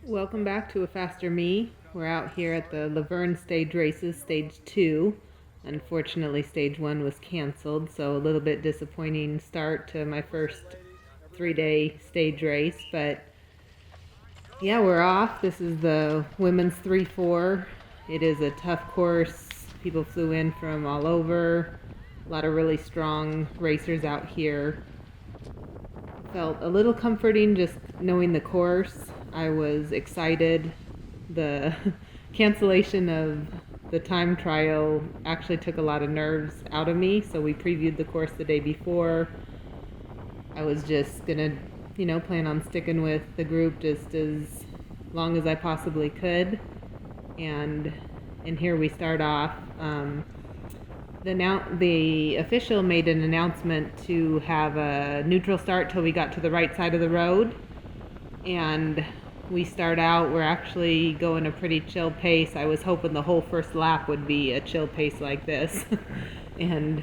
Welcome back to A Faster Me. We're out here at the Verne stage races, stage 2. Unfortunately, stage 1 was canceled, so a little bit disappointing start to my first 3-day stage race. But yeah, we're off. This is the women's 3-4. It is a tough course. People flew in from all over. A lot of really strong racers out here. Felt a little comforting just knowing the course. I was excited. The cancellation of the time trial actually took a lot of nerves out of me, so we previewed the course the day before. I was just gonna, plan on sticking with the group just as long as I possibly could. And here we start off. The official made an announcement to have a neutral start till we got to the right side of the road, and we start out, we're actually going a pretty chill pace. I was hoping the whole first lap would be a chill pace like this. And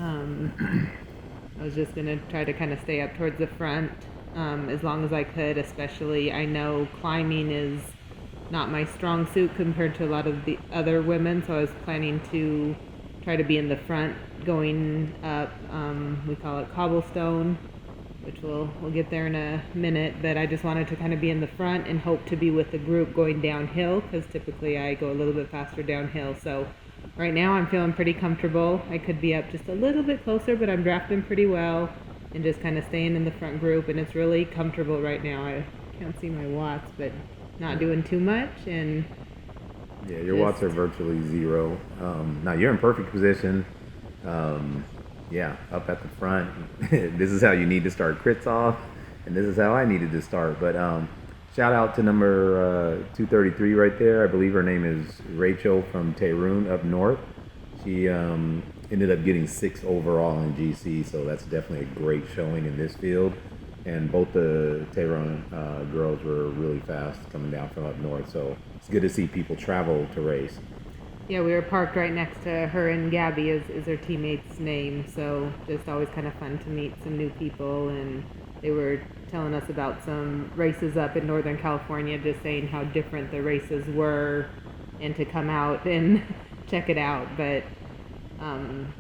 I was just going to try to kind of stay up towards the front as long as I could, especially I know climbing is not my strong suit compared to a lot of the other women, so I was planning to try to be in the front going up, we call it cobblestone, which we'll get there in a minute, but I just wanted to kind of be in the front and hope to be with the group going downhill, because typically I go a little bit faster downhill. So right now I'm feeling pretty comfortable. I could be up just a little bit closer, but I'm drafting pretty well and just kind of staying in the front group, and it's really comfortable right now. I can't see my watts, but not doing too much. And yeah, your watts are virtually zero. Now you're in perfect position. Yeah, up at the front. This is how you need to start crits off, and this is how I needed to start. But shout out to number 233 right there. I believe her name is Rachel from Tehran up north. She ended up getting 6th overall in GC, so that's definitely a great showing in this field. And both the Tehran girls were really fast coming down from up north, so it's good to see people travel to race. Yeah, we were parked right next to her, and Gabby is her teammate's name, so just always kind of fun to meet some new people. And they were telling us about some races up in Northern California, just saying how different the races were and to come out and check it out. But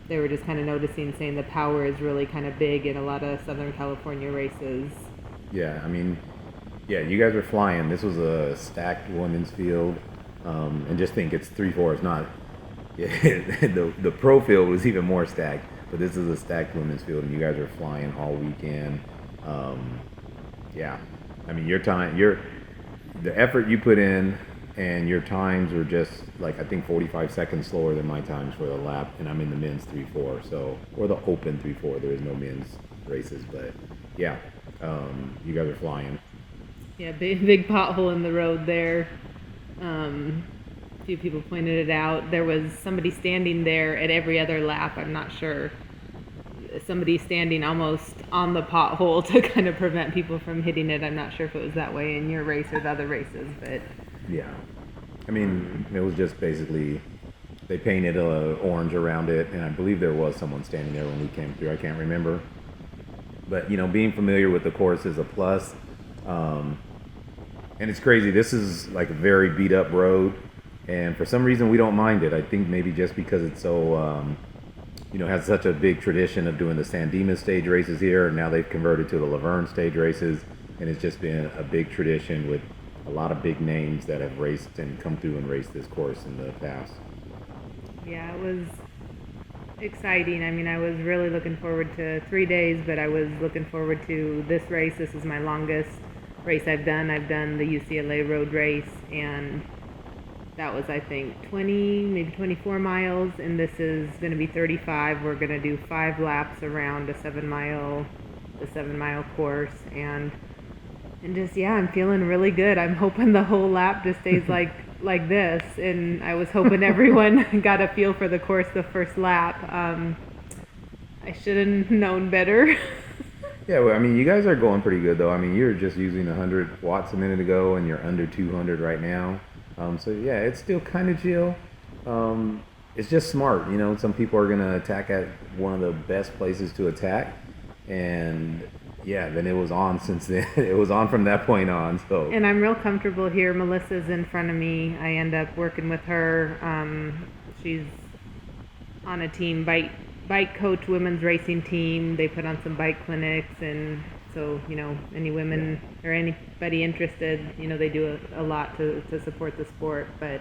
they were just kind of noticing, saying the power is really kind of big in a lot of Southern California races. Yeah, I mean, yeah, you guys were flying. This was a stacked women's field. And just think it's 3-4. It's not. Yeah, the pro field was even more stacked, but this is a stacked women's field, and you guys are flying all weekend. Yeah, I mean the effort you put in, and your times are just like I think 45 seconds slower than my times for the lap, and I'm in the men's 3-4, so or the open 3-4. There is no men's races, but yeah, you guys are flying. Yeah, big pothole in the road there. A few people pointed it out. There was somebody standing there at every other lap. I'm not sure. Somebody standing almost on the pothole to kind of prevent people from hitting it. I'm not sure if it was that way in your race or the other races, but yeah, I mean it was just basically they painted orange around it, and I believe there was someone standing there when we came through. I can't remember, but being familiar with the course is a plus. And it's crazy. This is like a very beat up road, and for some reason we don't mind it. I think maybe just because it's so, has such a big tradition of doing the San Dimas stage races here, and now they've converted to the Laverne stage races, and it's just been a big tradition with a lot of big names that have raced and come through and raced this course in the past. Yeah, it was exciting. I mean, I was really looking forward to 3 days, but I was looking forward to this race. This is my longest race I've done. I've done the UCLA road race, and that was I think 20, maybe 24 miles, and this is going to be 35. We're going to do 5 laps around the 7 mile course, and just I'm feeling really good. I'm hoping the whole lap just stays like this, and I was hoping everyone got a feel for the course the first lap. I should have known better. Yeah, well, I mean, you guys are going pretty good, though. I mean, you were just using 100 watts a minute ago, and you're under 200 right now. So, yeah, it's still kind of chill. It's just smart. Some people are going to attack at one of the best places to attack, and Yeah, then it was on since then. It was on from that point on. So And I'm real comfortable here. Melissa's in front of me. I end up working with her. She's on a team, bike coach women's racing team. They put on some bike clinics, and so any women or anybody interested, they do a lot to support the sport. But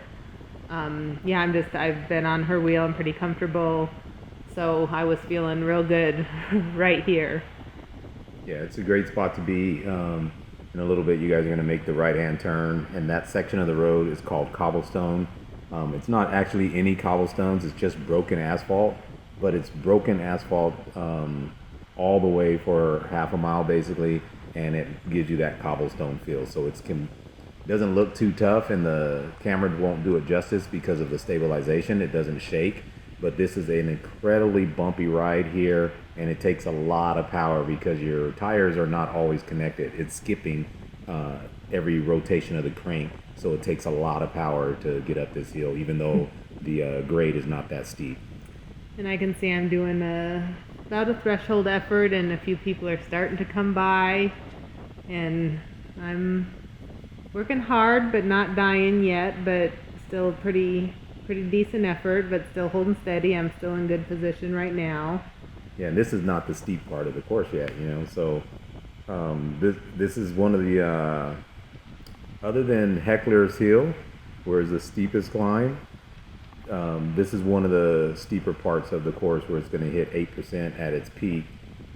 yeah, I've been on her wheel. I'm pretty comfortable, so I was feeling real good right here. yeah, it's a great spot to be. In a little bit, you guys are going to make the right-hand turn, and that section of the road is called cobblestone. It's not actually any cobblestones; it's just broken asphalt. But it's broken asphalt all the way for half a mile, basically, and it gives you that cobblestone feel. So doesn't look too tough, and the camera won't do it justice because of the stabilization. It doesn't shake. But this is an incredibly bumpy ride here, and it takes a lot of power because your tires are not always connected. It's skipping every rotation of the crank, so it takes a lot of power to get up this hill, even though the grade is not that steep. And I can see I'm doing about a threshold effort, and a few people are starting to come by, and I'm working hard but not dying yet, but still pretty decent effort, but still holding steady. I'm still in good position right now. Yeah, and this is not the steep part of the course yet, so this is one of the other than Heckler's Hill, where it's the steepest climb. This is one of the steeper parts of the course where it's going to hit 8% at its peak,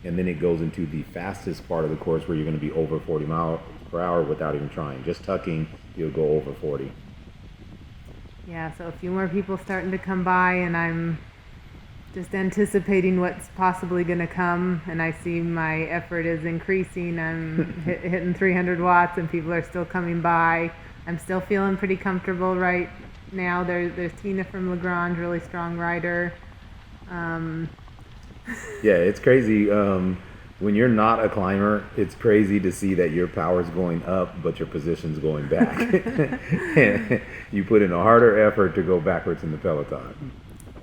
and then it goes into the fastest part of the course where you're going to be over 40 miles per hour without even trying. Just tucking, you'll go over 40. Yeah, so a few more people starting to come by, and I'm just anticipating what's possibly going to come, and I see my effort is increasing. I'm hitting 300 watts, and people are still coming by. I'm still feeling pretty comfortable right now. There's Tina from Lagrange, really strong rider. Yeah, it's crazy. When you're not a climber, it's crazy to see that your power's going up, but your position's going back. You put in a harder effort to go backwards in the peloton.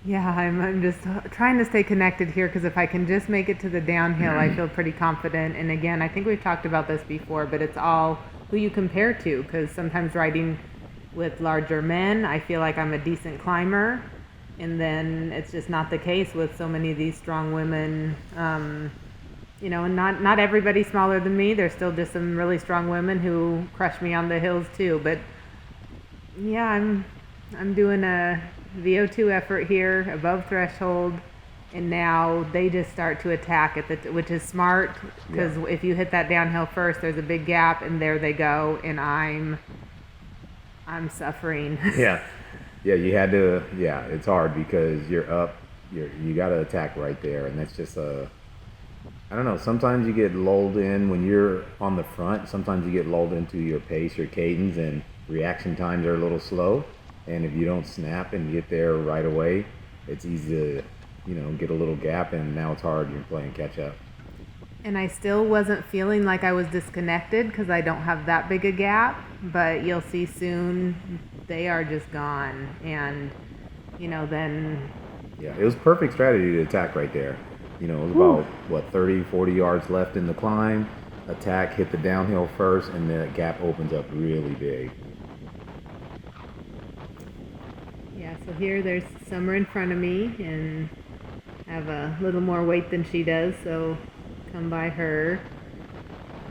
Yeah, I'm just trying to stay connected here, because if I can just make it to the downhill, I feel pretty confident. And again, I think we've talked about this before, but it's all who you compare to, because sometimes riding with larger men, I feel like I'm a decent climber, and then it's just not the case with so many of these strong women. And not everybody smaller than me. There's still just some really strong women who crush me on the hills too. But yeah, I'm doing a VO2 effort here above threshold, and now they just start to attack which is smart, because if you hit that downhill first, there's a big gap, and there they go, and I'm suffering. Yeah, you had to. Yeah, it's hard because you're up. You got to attack right there, and that's just I don't know. Sometimes you get lulled in when you're on the front. Sometimes you get lulled into your pace, your cadence, and reaction times are a little slow. And if you don't snap and get there right away, it's easy to, get a little gap, and now it's hard. You're playing catch up. And I still wasn't feeling like I was disconnected, because I don't have that big a gap. But you'll see soon, they are just gone. And, then... Yeah, it was perfect strategy to attack right there. It was about, 30, 40 yards left in the climb. Attack, hit the downhill first, and the gap opens up really big. Yeah, so here there's Summer in front of me, and I have a little more weight than she does, so come by her.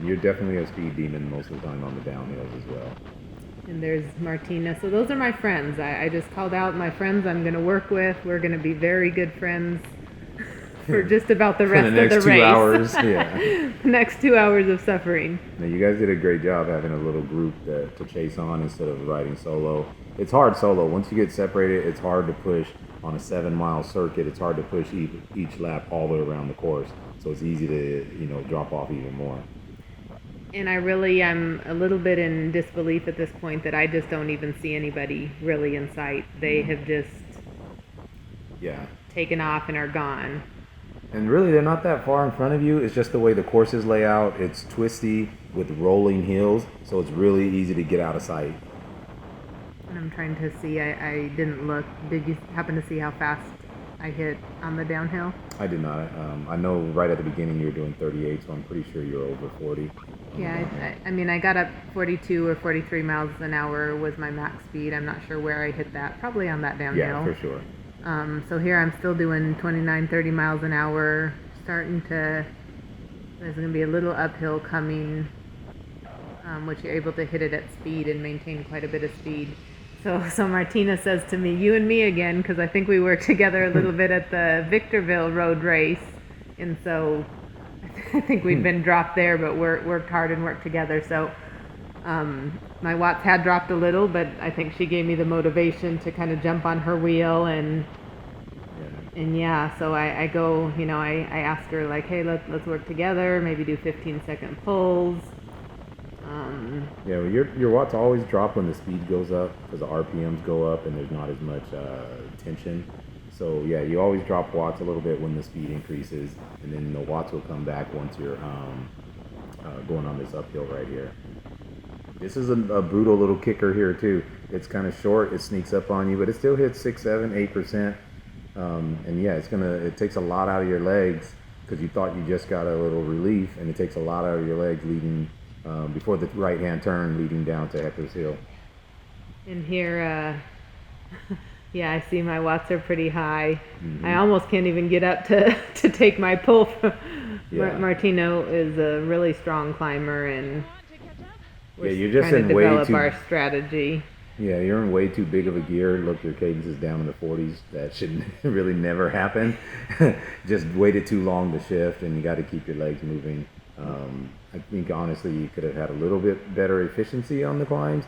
You're definitely a speed demon most of the time on the downhills as well. And there's Martina. So those are my friends. I just called out my friends I'm going to work with. We're going to be very good friends for just about the rest of the race. The next 2 hours, yeah. Next 2 hours of suffering. Now, you guys did a great job having a little group to chase on instead of riding solo. It's hard solo. Once you get separated, it's hard to push on a 7-mile circuit. It's hard to push each lap all the way around the course. So it's easy to, drop off even more. And I'm a little bit in disbelief at this point that I just don't even see anybody really in sight. They have just taken off and are gone. And really, they're not that far in front of you. It's just the way the courses lay out. It's twisty with rolling hills, so it's really easy to get out of sight. And I'm trying to see. I didn't look. Did you happen to see how fast I hit on the downhill? I did not. I know right at the beginning you were doing 38, so I'm pretty sure you're over 40. Yeah, I mean, I got up 42 or 43 miles an hour was my max speed. I'm not sure where I hit that. Probably on that downhill. Yeah, for sure. So here I'm still doing 29, 30 miles an hour. There's going to be a little uphill coming, which you're able to hit it at speed and maintain quite a bit of speed. So Martina says to me, "You and me again," because I think we were together a little bit at the Victorville road race, and so I think we'd been dropped there, but worked hard and worked together. So my watts had dropped a little, but I think she gave me the motivation to kind of jump on her wheel and yeah. So I go, I asked her like, "Hey, let's work together. Maybe do 15-second pulls." Yeah, well, your watts always drop when the speed goes up because the RPMs go up and there's not as much tension. So yeah, you always drop watts a little bit when the speed increases, and then the watts will come back once you're going on this uphill right here. This is a brutal little kicker here too. It's kind of short, it sneaks up on you, but it still hits 6, 7, 8%. And yeah, it takes a lot out of your legs because you thought you just got a little relief, and it takes a lot out of your legs leading before the right-hand turn leading down to Heckler's Hill. And here, yeah, I see my watts are pretty high. Mm-hmm. I almost can't even get up to take my pull. Yeah. Martino is a really strong climber, and we're you're just trying to in way develop too. our strategy. Yeah, you're in way too big of a gear. Look, your cadence is down in the 40s. That should really never happen. Just waited too long to shift, and you got to keep your legs moving. I think honestly you could have had a little bit better efficiency on the climbs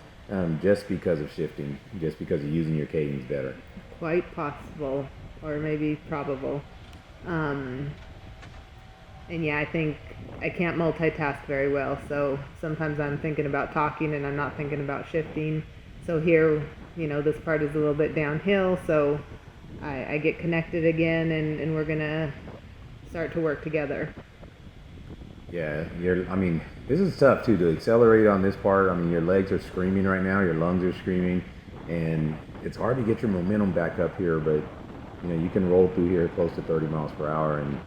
just because of shifting, just because of using your cadence better. Quite possible, or maybe probable. And yeah, I think I can't multitask very well, so sometimes I'm thinking about talking and I'm not thinking about shifting. So here, this part is a little bit downhill, so I get connected again, and we're gonna start to work together. Yeah, this is tough too to accelerate on this part. I mean, your legs are screaming right now, your lungs are screaming, and it's hard to get your momentum back up here, but you can roll through here close to 30 miles per hour, and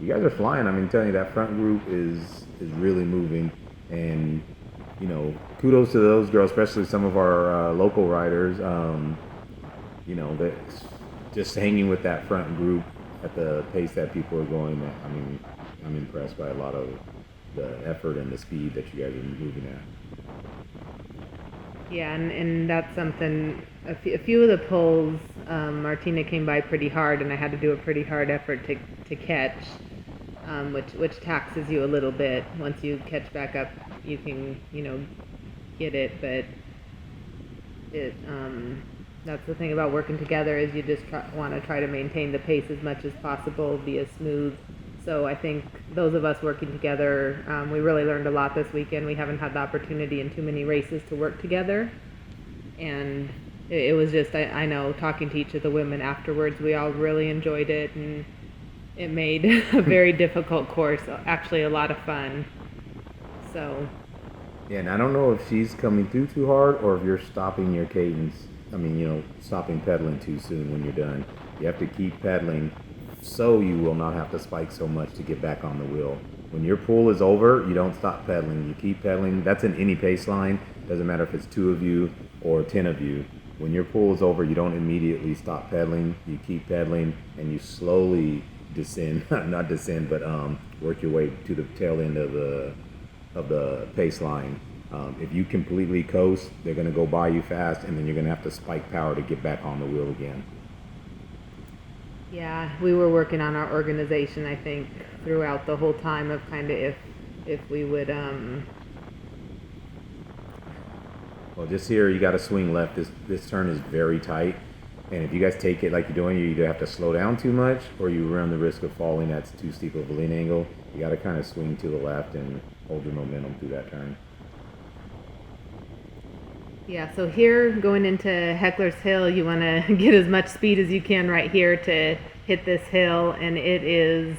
you guys are flying. I mean, I'm telling you, that front group is really moving, and kudos to those girls, especially some of our local riders. That just hanging with that front group at the pace that people are going. I mean, I'm impressed by a lot of the effort and the speed that you guys are moving at. Yeah, and that's something. A few of the pulls, Martina came by pretty hard, and I had to do a pretty hard effort to catch, which taxes you a little bit. Once you catch back up, you can get it, but that's the thing about working together is you just want to try to maintain the pace as much as possible, be as smooth. So I think those of us working together, we really learned a lot this weekend. We haven't had the opportunity in too many races to work together, and it was just, I know, talking to each of the women afterwards, we all really enjoyed it, and it made a very difficult course actually a lot of fun. So yeah, and I don't know if she's coming through too hard or if you're stopping your cadence. I mean, stopping pedaling too soon when you're done. You have to keep pedaling so you will not have to spike so much to get back on the wheel. When your pull is over, you don't stop pedaling. You keep pedaling. That's in any pace line. Doesn't matter if it's 2 of you or 10 of you. When your pull is over, you don't immediately stop pedaling. You keep pedaling and you slowly descend, not descend, but work your way to the tail end of the pace line. If you completely coast, they're going to go by you fast, and then you're going to have to spike power to get back on the wheel again. yeah, we were working on our organization, I think, throughout the whole time of kind of if we would Well, just here, you got to swing left. This turn is very tight, and if you guys take it like you're doing, you either have to slow down too much or you run the risk of falling. That's too steep of a lean angle. You got to kind of swing to the left and hold your momentum through that turn. Yeah, so here going into Heckler's Hill, you want to get as much speed as you can right here to hit this hill, and it is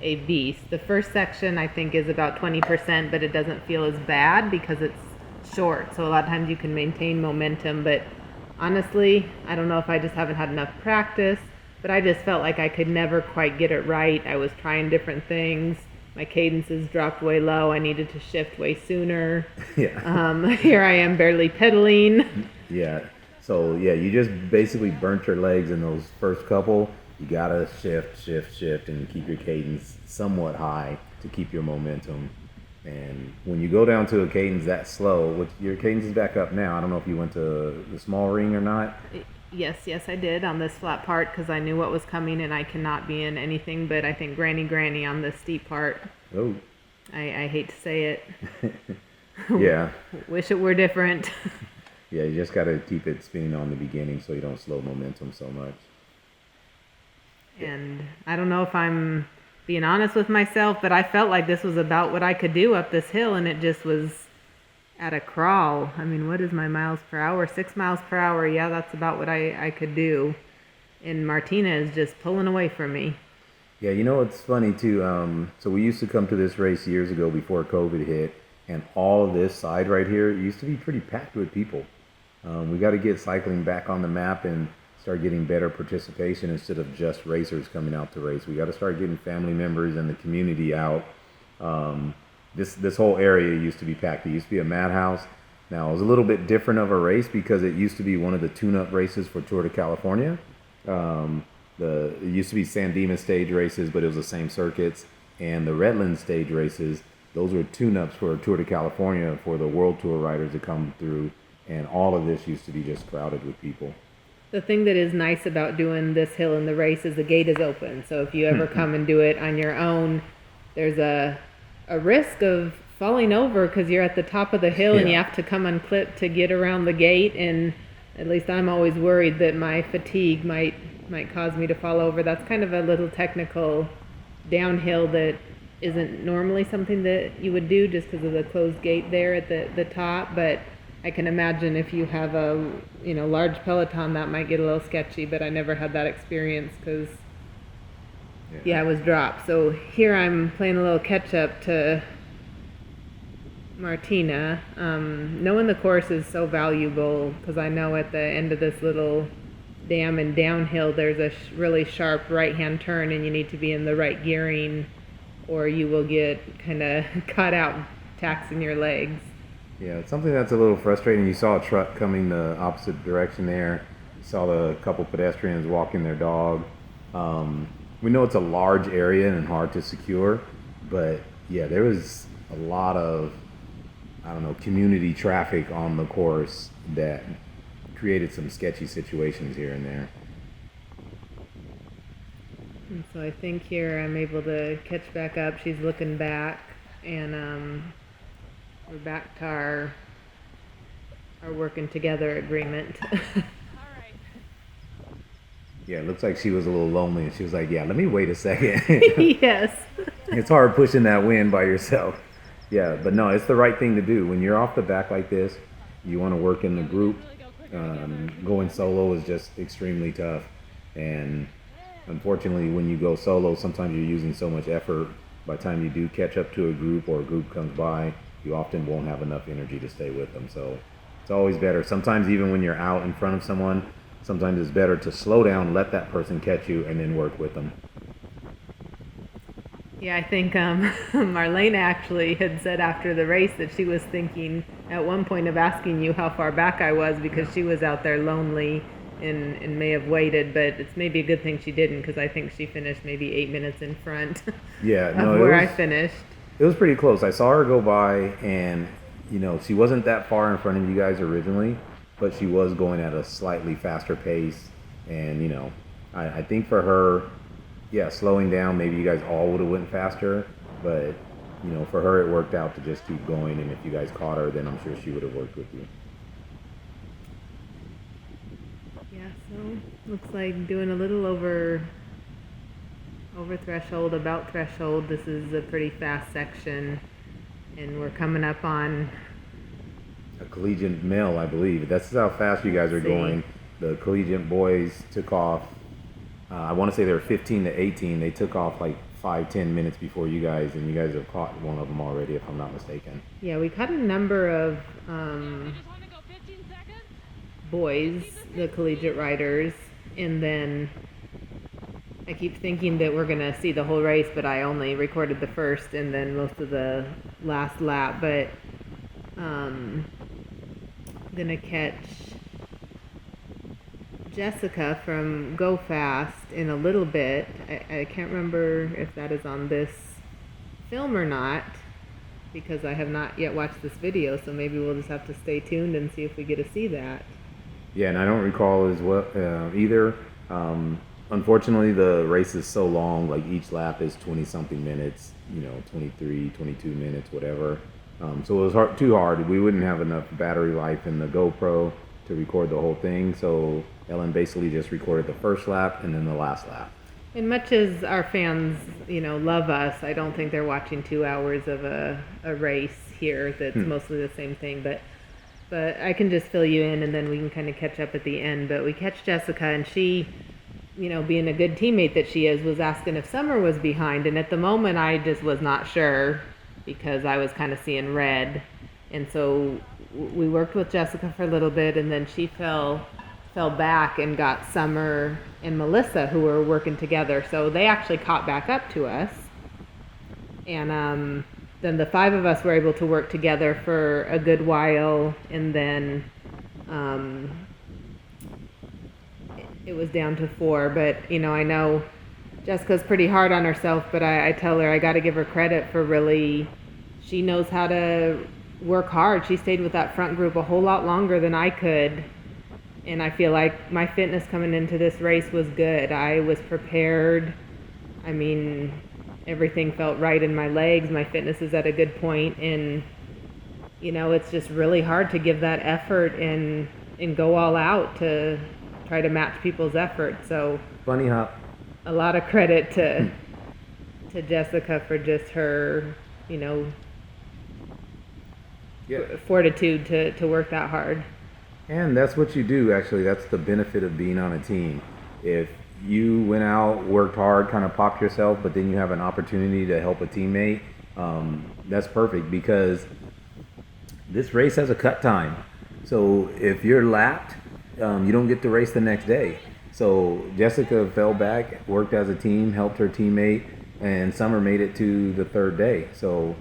a beast. The first section I think is about 20%, but it doesn't feel as bad because it's short, so a lot of times you can maintain momentum, but honestly, I don't know if I just haven't had enough practice but I just felt like I could never quite get it right. I was trying different things. My cadences dropped way low. I needed to shift way sooner. Yeah. Here I am barely pedaling. Yeah. So yeah, you just basically burnt your legs in those first couple. You gotta shift, shift, shift, and keep your cadence somewhat high to keep your momentum. And when you go down to a cadence that slow, which your cadence is back up now. I don't know if you went to the small ring or not. Yes, I did on this flat part because I knew what was coming and I cannot be in anything but I think granny on this steep part. Oh. I hate to say it. Yeah. Wish it were different. Yeah, you just gotta keep it spinning on the beginning so you don't slow momentum so much. And I don't know if I'm being honest with myself, but I felt like this was about what I could do up this hill, and it just was at a crawl. I mean, what is my miles per hour? 6 miles per hour. Yeah, that's about what I could do. And Martina is just pulling away from me. Yeah, you know it's funny too. So we used to come to this race years ago before COVID hit, and all of this side right here used to be pretty packed with people. We got to get cycling back on the map and start getting better participation instead of just racers coming out to race. We got to start getting family members and the community out. This whole area used to be packed. It used to be a madhouse. Now it was a little bit different of a race because it used to be one of the tune-up races for Tour de California. It used to be San Dimas stage races, but it was the same circuits, and the Redlands stage races. Those were tune-ups for Tour de California for the World Tour riders to come through, and all of this used to be just crowded with people. The thing that is nice about doing this hill in the race is the gate is open. So if you ever come and do it on your own, there's a risk of falling over because you're at the top of the hill and you have to come unclipped to get around the gate. And at least I'm always worried that my fatigue might cause me to fall over. That's kind of a little technical downhill that isn't normally something that you would do just because of the closed gate there at the top. But I can imagine if you have a large peloton that might get a little sketchy, but I never had that experience because I was dropped. So here I'm playing a little catch up to Martina. Knowing the course is so valuable because I know at the end of this little dam and downhill there's a really sharp right hand turn and you need to be in the right gearing or you will get kind of caught out taxing your legs. Yeah, it's something that's a little frustrating. You saw a truck coming the opposite direction there. You saw a couple pedestrians walking their dog. We know it's a large area and hard to secure, but yeah, there was a lot of, community traffic on the course that created some sketchy situations here and there. And so I think here I'm able to catch back up. She's looking back and we're back to our working together agreement. Yeah, it looks like she was a little lonely, and she was like, "Yeah, let me wait a second." Yes. It's hard pushing that wind by yourself. Yeah, but no, it's the right thing to do. When you're off the back like this, you want to work in the group. Going solo is just extremely tough, and unfortunately, when you go solo, sometimes you're using so much effort. By the time you do catch up to a group or a group comes by, you often won't have enough energy to stay with them. So it's always better. Sometimes even when you're out in front of someone, sometimes it's better to slow down, let that person catch you, and then work with them. Yeah, I think Marlena actually had said after the race that she was thinking at one point of asking you how far back I was because she was out there lonely and may have waited, but it's maybe a good thing she didn't because I think she finished maybe 8 minutes in front of where I finished. It was pretty close. I saw her go by, and she wasn't that far in front of you guys originally, but she was going at a slightly faster pace. And I think for her, slowing down, maybe you guys all would have went faster, but for her it worked out to just keep going. And if you guys caught her, then I'm sure she would have worked with you. Yeah, so looks like doing a little over threshold, about threshold. This is a pretty fast section, and we're coming up on a collegiate male, I believe. That's how fast you guys are going. The collegiate boys took off. I want to say they were 15 to 18. They took off like 5-10 minutes before you guys, and you guys have caught one of them already, if I'm not mistaken. Yeah, we caught a number of boys, the collegiate riders, and then I keep thinking that we're gonna see the whole race, but I only recorded the first and then most of the last lap. But I'm gonna catch Jessica from Go Fast in a little bit. I can't remember if that is on this film or not, because I have not yet watched this video, so maybe we'll just have to stay tuned and see if we get to see that. Yeah, and I don't recall as well either. Unfortunately, the race is so long, like each lap is 20 something minutes, 23, 22 minutes, whatever. So it was too hard. We wouldn't have enough battery life in the GoPro to record the whole thing. So Ellen basically just recorded the first lap and then the last lap. And much as our fans, love us, I don't think they're watching 2 hours of a race here that's mostly the same thing. But I can just fill you in, and then we can kind of catch up at the end. But we catch Jessica, and she, being a good teammate that she is, was asking if Summer was behind. And at the moment, I just was not sure because I was kind of seeing red. And so we worked with Jessica for a little bit, and then she fell back and got Summer and Melissa, who were working together. So they actually caught back up to us. And then the 5 of us were able to work together for a good while, and then it was down to 4. But I know Jessica's pretty hard on herself, but I tell her I got to give her credit for really, she knows how to work hard. She stayed with that front group a whole lot longer than I could, and I feel like my fitness coming into this race was good. I was prepared. I mean, everything felt right in my legs. My fitness is at a good point, and it's just really hard to give that effort and go all out to try to match people's effort. So Bunny hop. A lot of credit to Jessica for just her, fortitude to work that hard. And that's what you do, actually. That's the benefit of being on a team. If you went out, worked hard, kind of popped yourself, but then you have an opportunity to help a teammate, that's perfect, because this race has a cut time. So if you're lapped, you don't get to race the next day. So Jessica fell back, worked as a team, helped her teammate, and Summer made it to the 3rd day. So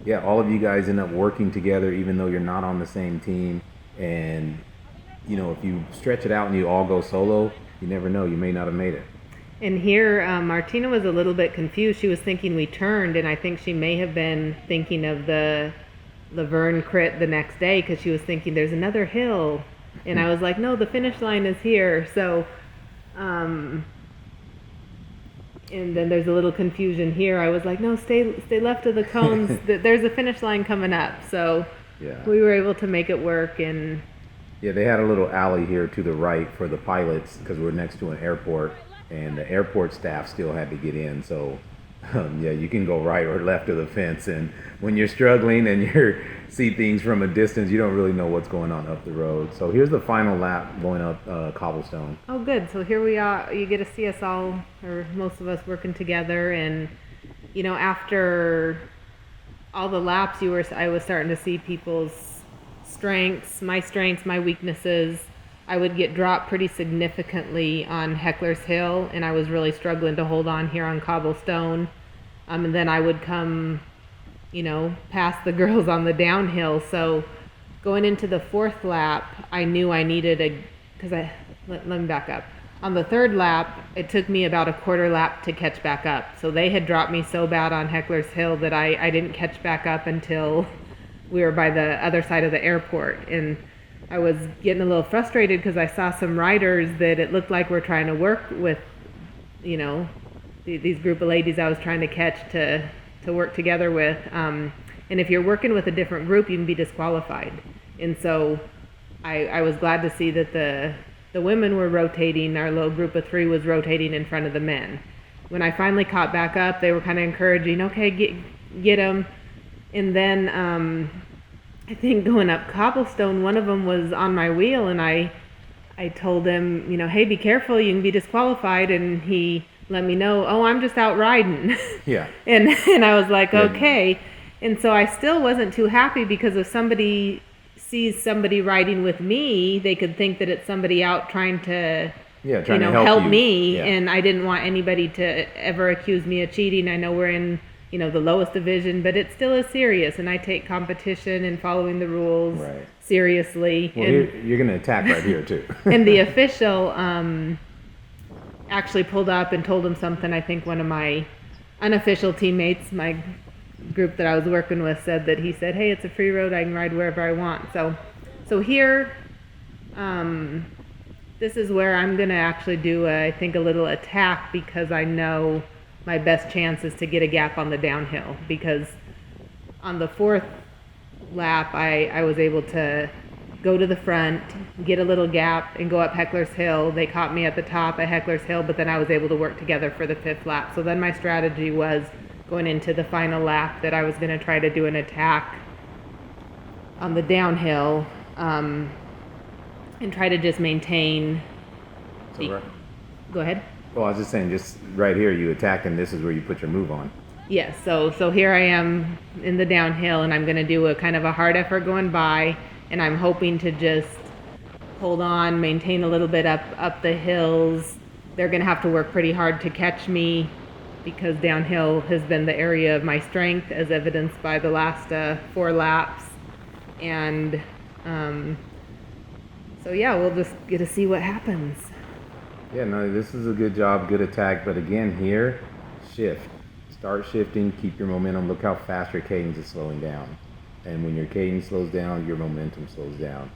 yeah, all of you guys end up working together even though you're not on the same team. And if you stretch it out and you all go solo, you never know, you may not have made it. And here, Martina was a little bit confused. She was thinking we turned, and I think she may have been thinking of the Verne crit the next day, because she was thinking there's another hill. And I was like, no, the finish line is here. So, and then there's a little confusion here. I was like, no, stay left of the cones. There's a finish line coming up. So yeah, we were able to make it work. And yeah, they had a little alley here to the right for the pilots because we're next to an airport, and the airport staff still had to get in. So yeah, you can go right or left of the fence, and when you're struggling and you see things from a distance, you don't really know what's going on up the road. So here's the final lap going up cobblestone. Oh, good. So here we are. You get to see us all, or most of us, working together. And after all the laps, I was starting to see people's strengths, my weaknesses. I would get dropped pretty significantly on Heckler's Hill, and I was really struggling to hold on here on cobblestone. And then I would come, past the girls on the downhill. So going into the 4th lap, I knew I needed let me back up. On the 3rd lap, it took me about a quarter lap to catch back up. So they had dropped me so bad on Heckler's Hill that I didn't catch back up until we were by the other side of the airport. And I was getting a little frustrated because I saw some riders that it looked like were trying to work with, these group of ladies I was trying to catch to work together with. And if you're working with a different group, you can be disqualified. And so I was glad to see that the women were rotating. Our little group of 3 was rotating in front of the men. When I finally caught back up, they were kind of encouraging, okay, get them. And then I think going up cobblestone, one of them was on my wheel, and I told him, hey, be careful, you can be disqualified. And he let me know, oh, I'm just out riding. Yeah. and I was like, okay. And so I still wasn't too happy, because if somebody sees somebody riding with me, they could think that it's somebody out trying to Yeah, trying to help help you. me. Yeah. And I didn't want anybody to ever accuse me of cheating. I know we're in, the lowest division, but it still is serious. And I take competition and following the rules Right. seriously. Well, and here, you're going to attack right here, too. and the official actually pulled up and told him something. I think one of my unofficial teammates, my group that I was working with, said that he said, "Hey, it's a free road. I can ride wherever I want." So here, this is where I'm gonna actually do, I think, a little attack, because I know my best chance is to get a gap on the downhill. Because on the fourth lap, I was able to go to the front, get a little gap, and go up Heckler's Hill. They caught me at the top at Heckler's Hill, but then I was able to work together for the fifth lap. So then my strategy was, going into the final lap, that I was going to try to do an attack on the downhill, and try to just maintain. Go ahead. Well, I was just saying, just right here, you attack, and this is where you put your move on. Yes, so here I am in the downhill, and I'm going to do a kind of a hard effort going by, and I'm hoping to just hold on, maintain a little bit up the hills. They're going to have to work pretty hard to catch me, because downhill has been the area of my strength, as evidenced by the last 4 laps. And so yeah, we'll just get to see what happens. Yeah, no, this is a good job, good attack. But again, here, shift. Start shifting, keep your momentum. Look how fast your cadence is slowing down. And when your cadence slows down, your momentum slows down.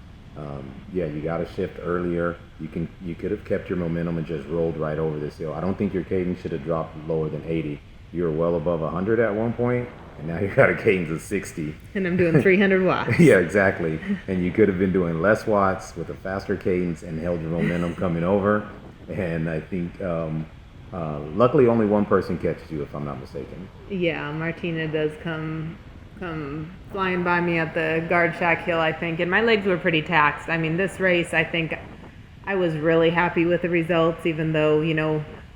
Yeah, you got to shift earlier. You could have kept your momentum and just rolled right over this hill. I don't think your cadence should have dropped lower than 80. You were well above 100 at one point, and now you got a cadence of 60. And I'm doing 300 watts. Yeah, exactly. And you could have been doing less watts with a faster cadence and held your momentum coming over. And I think, luckily, only one person catches you, if I'm not mistaken. Yeah, Martina does come flying by me at the guard shack hill, I think, and my legs were pretty taxed. I mean, this race, I think I was really happy with the results, even though,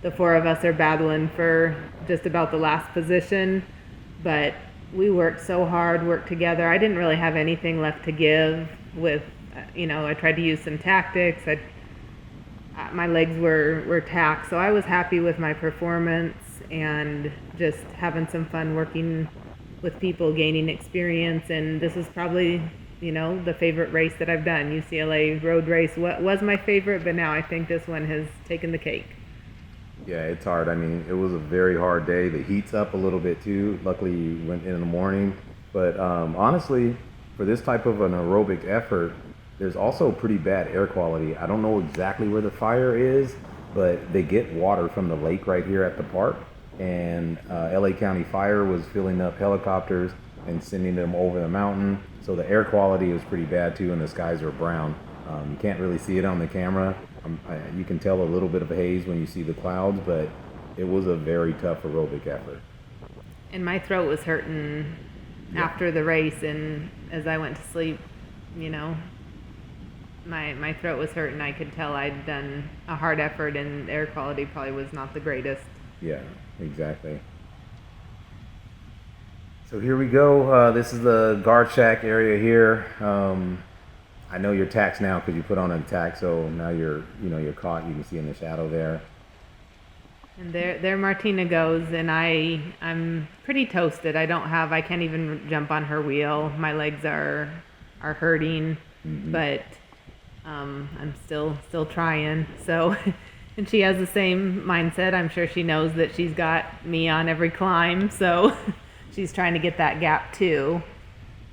the 4 of us are battling for just about the last position. But we worked so hard, worked together. I didn't really have anything left to give with, I tried to use some tactics. My legs were taxed, so I was happy with my performance and just having some fun working with people, gaining experience. And this is probably, the favorite race that I've done. UCLA road race was my favorite, but now I think this one has taken the cake. Yeah, it's hard. I mean, it was a very hard day. The heat's up a little bit too. Luckily, you went in the morning. But honestly, for this type of an aerobic effort, there's also pretty bad air quality. I don't know exactly where the fire is, but they get water from the lake right here at the park. And LA County Fire was filling up helicopters and sending them over the mountain. So the air quality was pretty bad too, and the skies are brown. You can't really see it on the camera. You can tell a little bit of a haze when you see the clouds, but it was a very tough aerobic effort. And my throat was hurting after the race, and as I went to sleep, my throat was hurting. I could tell I'd done a hard effort, and air quality probably was not the greatest. Yeah, exactly. So here we go. This is the guard shack area here. I know you're taxed now because you put on an attack, so now you're caught. You can see in the shadow there. And there Martina goes, and I'm pretty toasted. I can't even jump on her wheel. My legs are hurting, but I'm still trying. So, and she has the same mindset. I'm sure she knows that she's got me on every climb, so she's trying to get that gap too.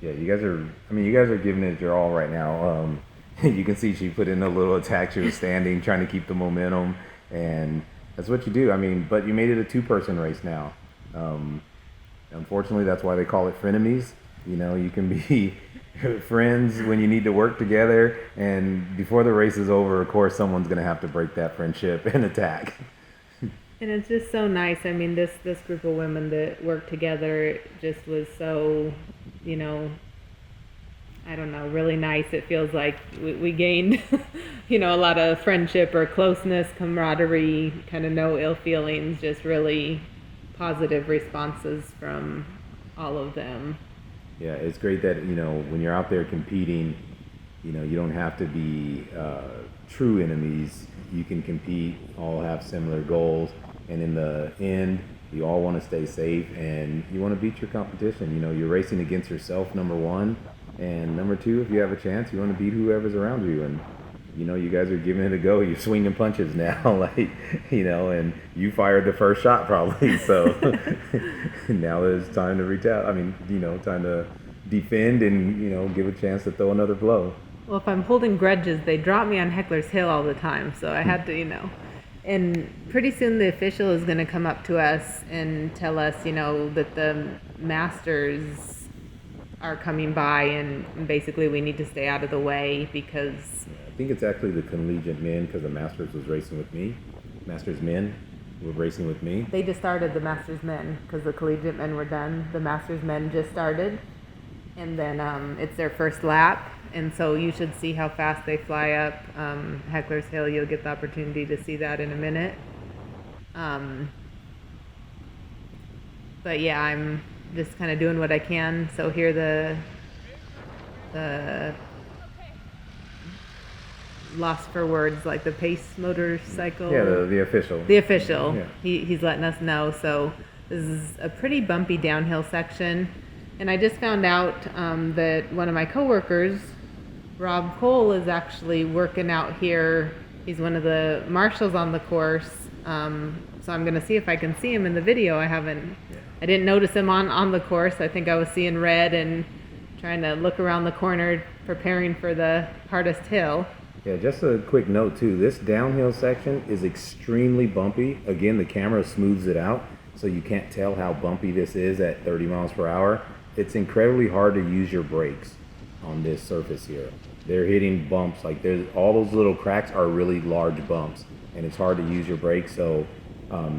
Yeah, you guys are giving it your all right now. You can see she put in a little attack. She was standing, trying to keep the momentum, and that's what you do. But you made it a 2-person race now. Unfortunately, that's why they call it frenemies. You can be friends when you need to work together, and before the race is over, of course, someone's going to have to break that friendship and attack. And it's just so nice. This group of women that work together just was so, I don't know, really nice. It feels like we gained, a lot of friendship or closeness, camaraderie, kind of no ill feelings, just really positive responses from all of them. Yeah, it's great that, when you're out there competing, You don't have to be true enemies. You can compete, all have similar goals, and in the end, you all want to stay safe and you want to beat your competition. You're racing against yourself, number one, and number two, if you have a chance, you want to beat whoever's around you. And you guys are giving it a go. You're swinging punches now, and you fired the first shot probably. So now it's time to retaliate. I mean, time to defend and give a chance to throw another blow. Well, if I'm holding grudges, they drop me on Heckler's Hill all the time, so I had to. And pretty soon the official is going to come up to us and tell us, that the masters are coming by and basically we need to stay out of the way because... I think it's actually the collegiate men because the masters was racing with me. Masters men were racing with me. They just started the masters men because the collegiate men were done. The masters men just started. And then it's their first lap. And so you should see how fast they fly up Heckler's Hill. You'll get the opportunity to see that in a minute. But yeah, I'm just kind of doing what I can. So here the lost for words, like the pace motorcycle. Yeah, the official. The official. Yeah. He's letting us know. So this is a pretty bumpy downhill section. And I just found out that one of my coworkers, Rob Cole, is actually working out here. He's one of the marshals on the course. So I'm going to see if I can see him in the video. I didn't notice him on the course. I think I was seeing red and trying to look around the corner, preparing for the hardest hill. Yeah, just a quick note too. This downhill section is extremely bumpy. Again, the camera smooths it out, so you can't tell how bumpy this is at 30 miles per hour. It's incredibly hard to use your brakes on this surface here. They're hitting bumps, like all those little cracks are really large bumps, and it's hard to use your brakes. So,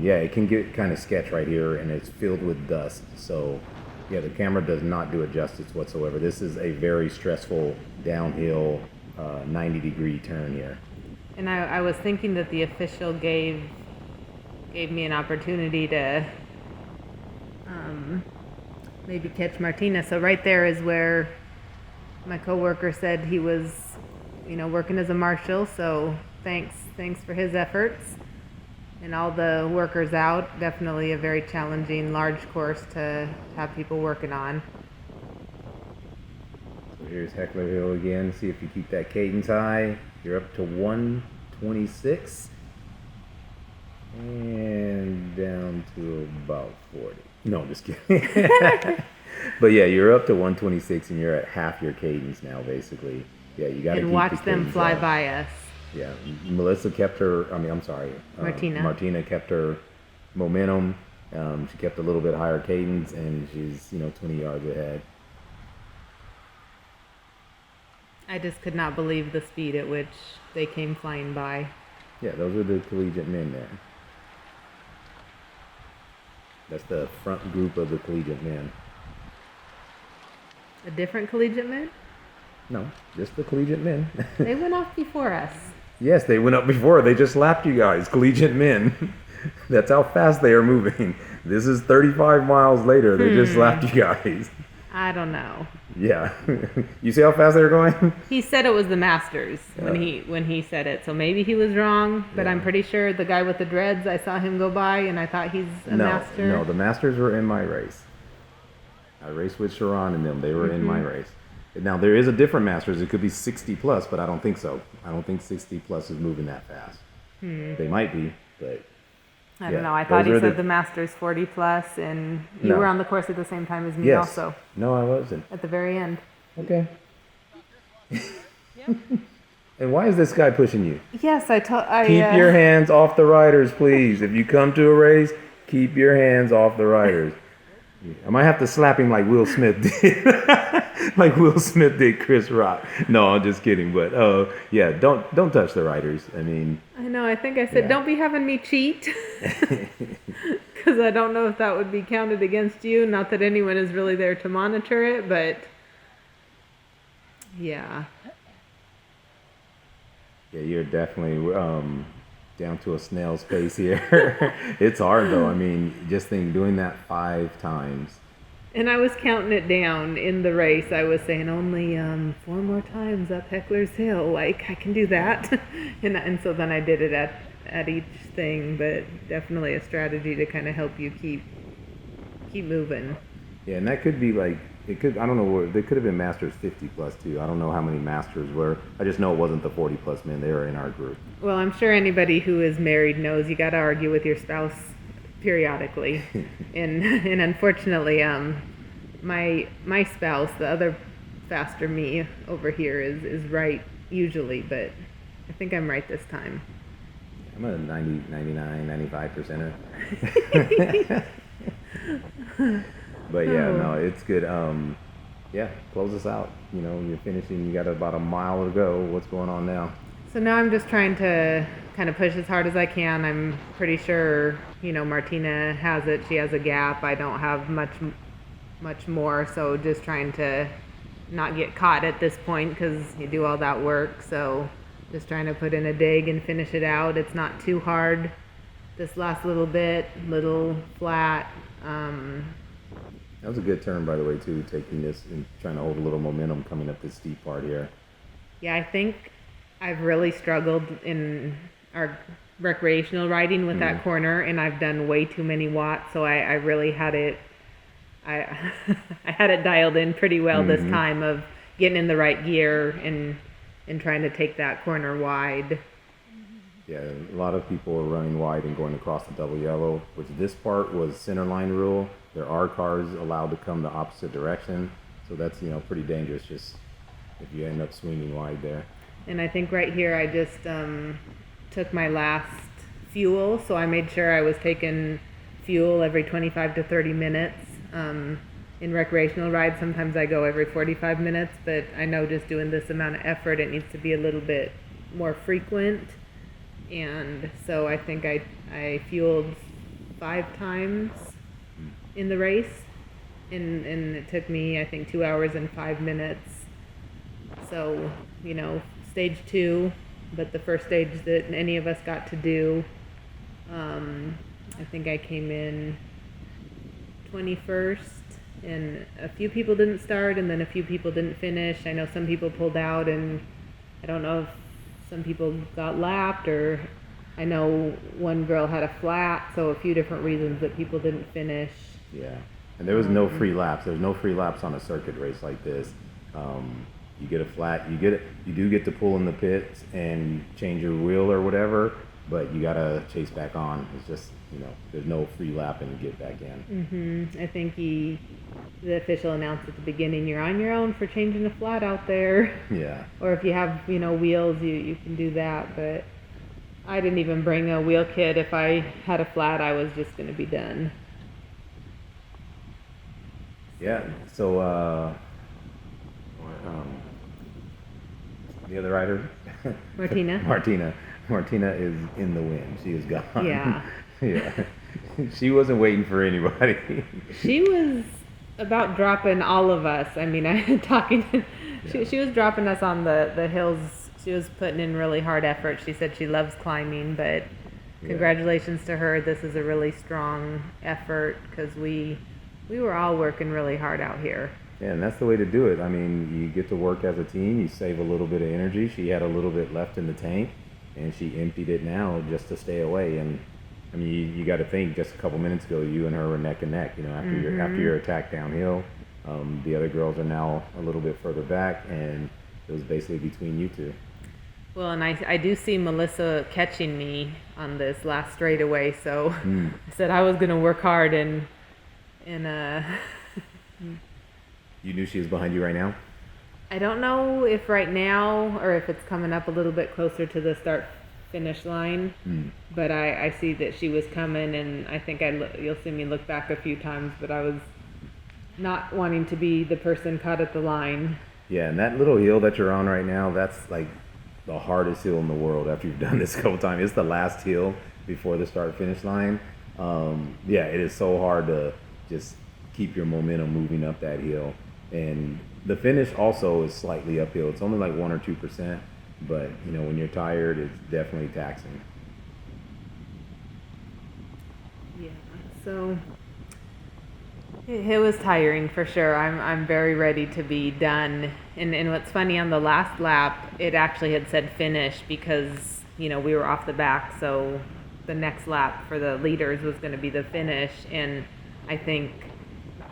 yeah, it can get kind of sketch right here, and it's filled with dust. So, yeah, the camera does not do it justice whatsoever. This is a very stressful downhill 90-degree turn here. And I was thinking that the official gave me an opportunity to maybe catch Martina. So right there is where my coworker said he was, working as a marshal. So thanks for his efforts and all the workers out. Definitely a very challenging, large course to have people working on. So here's Heckler Hill again. See if you keep that cadence high. You're up to 126 and down to about 40. No, I'm just kidding. But yeah, you're up to 126 and you're at half your cadence now, basically. Yeah, you got to keep watch the them fly up. by us. Yeah, Melissa kept her. Martina kept her momentum. She kept a little bit higher cadence, and she's 20 yards ahead. I just could not believe the speed at which they came flying by. Yeah, those are the collegiate men there. That's the front group of the collegiate men. A different collegiate men? No, just the collegiate men. They went off before us. Yes, they went up before. They just lapped you guys, collegiate men. That's how fast they are moving. This is 35 miles later. They just lapped you guys. I don't know. Yeah. You see how fast they're going? He said it was the Masters when he said it. So maybe he was wrong, but I'm pretty sure the guy with the dreads, I saw him go by and I thought he's a Master. No, the Masters were in my race. I raced with Sharon and them. They were in my race. Now, there is a different Masters. It could be 60 plus, but I don't think so. I don't think 60 plus is moving that fast. They might be, but... I don't know. I thought he said the Masters 40 plus, and you were on the course at the same time as me also. No, I wasn't. At the very end. Okay. And why is this guy pushing you? Yes, Keep your hands off the riders, please. If you come to a race, keep your hands off the riders. I might have to slap him like Will Smith did. Like Will Smith did Chris Rock. No, I'm just kidding. But yeah, don't touch the riders. I mean, I know. I think I said, don't be having me cheat, because I don't know if that would be counted against you. Not that anyone is really there to monitor it, but yeah. Yeah, you're definitely down to a snail's pace here. It's hard though. I mean, just think doing that 5 times And I was counting it down in the race. I was saying only 4 more times up Heckler's Hill. Like I can do that, and so then I did it at each thing. But definitely a strategy to kind of help you keep moving. Yeah, and that could be like it could. I don't know what they could have been Masters 50 plus too. I don't know how many Masters were. I just know it wasn't the 40 plus men. They were in our group. Well, I'm sure anybody who is married knows you got to argue with your spouse periodically, and unfortunately, my spouse, the other faster me over here, is right usually, but I think I'm right this time. I'm a 90, 99, 95%er. But yeah, no, it's good. Yeah, close us out. You know, you're finishing. You got about a mile to go. What's going on now? So now I'm just trying to kind of push as hard as I can. I'm pretty sure, Martina has it. She has a gap. I don't have much more. So just trying to not get caught at this point because you do all that work. So just trying to put in a dig and finish it out. It's not too hard. This last little bit, little flat. That was a good turn, by the way, too, taking this and trying to hold a little momentum coming up this steep part here. Yeah, I think I've really struggled in our recreational riding with that corner, and I've done way too many watts, so I really had it, I I had it dialed in pretty well this time of getting in the right gear and trying to take that corner wide. Yeah, a lot of people are running wide and going across the double yellow, which this part was center line rule. There are cars allowed to come the opposite direction, so that's, pretty dangerous just if you end up swinging wide there. And I think right here I just took my last fuel, so I made sure I was taking fuel every 25 to 30 minutes. In recreational rides, sometimes I go every 45 minutes, but I know just doing this amount of effort, it needs to be a little bit more frequent. And so I think I fueled 5 times in the race, and it took me, I think, 2 hours and 5 minutes. So, stage 2, but the first stage that any of us got to do, I think I came in 21st, and a few people didn't start, and then a few people didn't finish. I know some people pulled out, and I don't know if some people got lapped, or I know one girl had a flat, so a few different reasons that people didn't finish. Yeah, and there was no free laps. There's no free laps on a circuit race like this. You get a flat, you do get to pull in the pits and change your wheel or whatever, but you gotta chase back on. It's just, there's no free lapping to get back in. I think the official announced at the beginning, you're on your own for changing a flat out there. Yeah. Or if you have, wheels, you can do that, but I didn't even bring a wheel kit. If I had a flat, I was just going to be done. Yeah, so, the other rider? Martina. Martina is in the wind. She is gone. Yeah. Yeah. She wasn't waiting for anybody. She was about dropping all of us. I mean, she was dropping us on the hills. She was putting in really hard effort. She said she loves climbing, but congratulations to her. This is a really strong effort because we were all working really hard out here. Yeah, and that's the way to do it. I mean, you get to work as a team. You save a little bit of energy. She had a little bit left in the tank, and she emptied it now just to stay away. And I mean, you got to think. Just a couple minutes ago, you and her were neck and neck. After your attack downhill, the other girls are now a little bit further back, and it was basically between you two. Well, and I do see Melissa catching me on this last straightaway, so I said I was going to work hard and You knew she was behind you right now? I don't know if right now or if it's coming up a little bit closer to the start-finish line, but I see that she was coming, and I think you'll see me look back a few times, but I was not wanting to be the person caught at the line. Yeah, and that little hill that you're on right now, that's like the hardest hill in the world after you've done this a couple times. It's the last hill before the start-finish line. Yeah, it is so hard to just keep your momentum moving up that hill. And the finish also is slightly uphill. It's only like 1 or 2%, but when you're tired, it's definitely taxing. Yeah. So It was tiring for sure. I'm very ready to be done. And what's funny, on the last lap, it actually had said finish because, we were off the back, so the next lap for the leaders was going to be the finish. And I think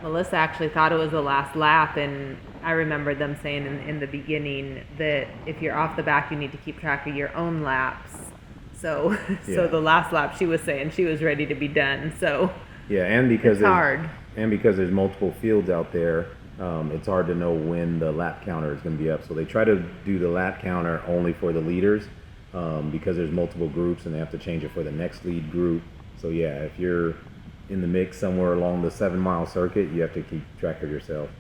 Melissa actually thought it was the last lap, and I remember them saying in the beginning that if you're off the back, you need to keep track of your own laps. So, so Yeah. the last lap, she was saying she was ready to be done. So Yeah, and because it's hard. there's multiple fields out there, it's hard to know when the lap counter is going to be up. So they try to do the lap counter only for the leaders, because there's multiple groups and they have to change it for the next lead group. So yeah, if you're in the mix somewhere along the 7 mile circuit, you have to keep track of yourself.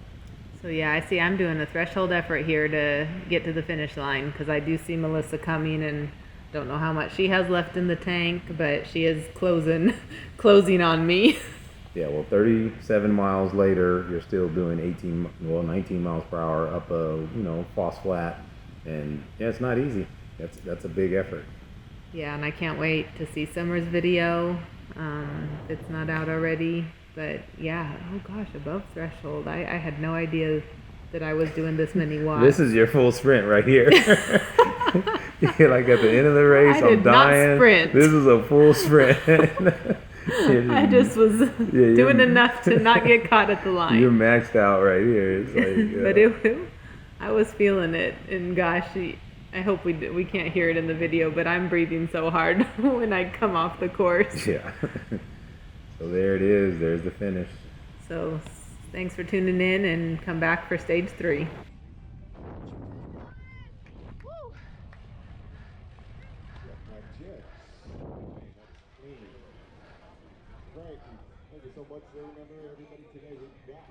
So yeah, I see I'm doing a threshold effort here to get to the finish line because I do see Melissa coming, and don't know how much she has left in the tank, but she is closing on me. Yeah, well, 37 miles later, you're still doing 19 miles per hour up a, false flat. And yeah, it's not easy. That's a big effort. Yeah, and I can't wait to see Summer's video. If it's not out already. But yeah, oh gosh, above threshold. I had no idea that I was doing this many watts. This is your full sprint right here. You're like at the end of the race, I did I'm dying. not sprint. This is a full sprint. I just was doing enough to not get caught at the line. You're maxed out right here. It's like, But I was feeling it, and gosh, I hope we can't hear it in the video, but I'm breathing so hard when I come off the course. yeah. So there it is. There's the finish. So thanks for tuning in, and come back for stage 3. Thank you so much. Remember, everybody today, we got